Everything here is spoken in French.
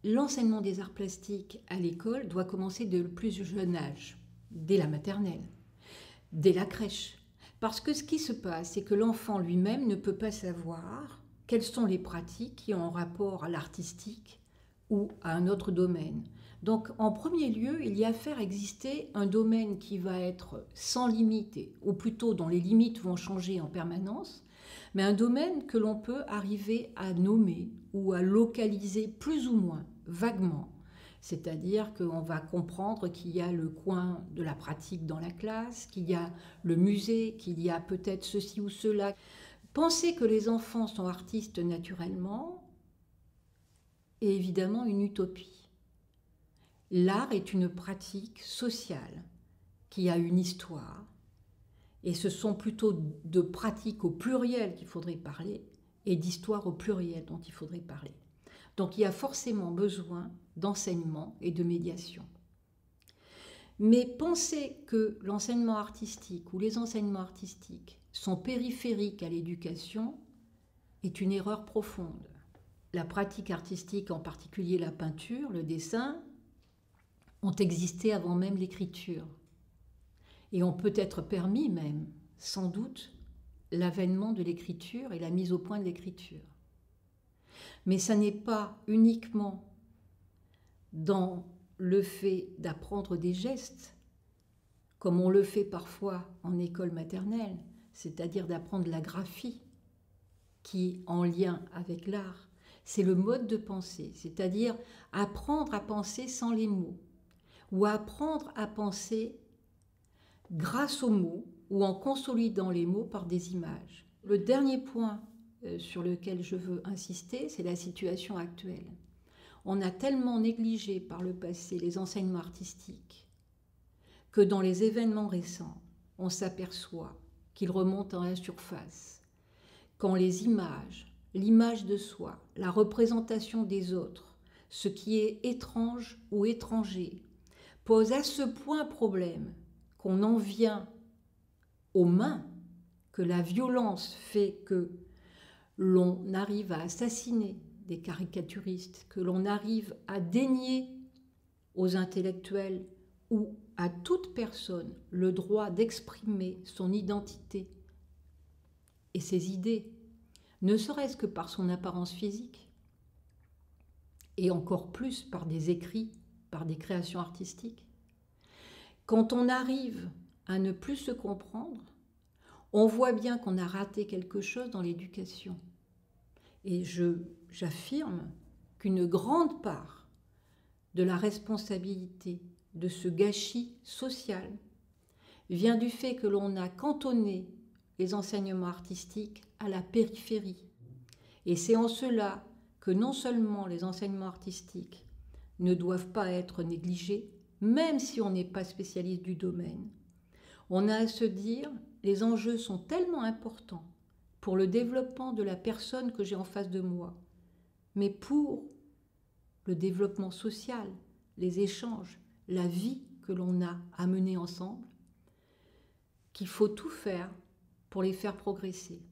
l'enseignement des arts plastiques à l'école doit commencer dès le plus jeune âge, dès la maternelle, dès la crèche. Parce que ce qui se passe, c'est que l'enfant lui-même ne peut pas savoir quelles sont les pratiques qui ont un rapport à l'artistique ou à un autre domaine. Donc, en premier lieu, il y a à faire exister un domaine qui va être sans limite, ou plutôt dont les limites vont changer en permanence, mais un domaine que l'on peut arriver à nommer ou à localiser plus ou moins, vaguement. C'est-à-dire qu'on va comprendre qu'il y a le coin de la pratique dans la classe, qu'il y a le musée, qu'il y a peut-être ceci ou cela. Penser que les enfants sont artistes naturellement est évidemment une utopie. L'art est une pratique sociale qui a une histoire, et ce sont plutôt de pratiques au pluriel qu'il faudrait parler et d'histoire au pluriel dont il faudrait parler. Donc il y a forcément besoin d'enseignement et de médiation. Mais penser que l'enseignement artistique ou les enseignements artistiques sont périphériques à l'éducation est une erreur profonde. La pratique artistique, en particulier la peinture, le dessin, ont existé avant même l'écriture. Et ont peut-être permis même, sans doute, l'avènement de l'écriture et la mise au point de l'écriture. Mais ça n'est pas uniquement dans le fait d'apprendre des gestes, comme on le fait parfois en école maternelle, c'est-à-dire d'apprendre la graphie, qui est en lien avec l'art. C'est le mode de pensée, c'est-à-dire apprendre à penser sans les mots, ou apprendre à penser grâce aux mots, ou en consolidant les mots par des images. Le dernier point sur lequel je veux insister, c'est la situation actuelle. On a tellement négligé par le passé les enseignements artistiques que dans les événements récents, on s'aperçoit qu'ils remontent à la surface. Quand les images, l'image de soi, la représentation des autres, ce qui est étrange ou étranger, pose à ce point problème qu'on en vient aux mains, que la violence fait que l'on arrive à assassiner des caricaturistes, que l'on arrive à dénier aux intellectuels ou à toute personne le droit d'exprimer son identité et ses idées, ne serait-ce que par son apparence physique, et encore plus par des écrits, par des créations artistiques. Quand on arrive à ne plus se comprendre, on voit bien qu'on a raté quelque chose dans l'éducation. Et j'affirme qu'une grande part de la responsabilité de ce gâchis social vient du fait que l'on a cantonné les enseignements artistiques à la périphérie. Et c'est en cela que non seulement les enseignements artistiques ne doivent pas être négligés, même si on n'est pas spécialiste du domaine. On a à se dire, les enjeux sont tellement importants pour le développement de la personne que j'ai en face de moi, mais pour le développement social, les échanges, la vie que l'on a à mener ensemble, qu'il faut tout faire pour les faire progresser.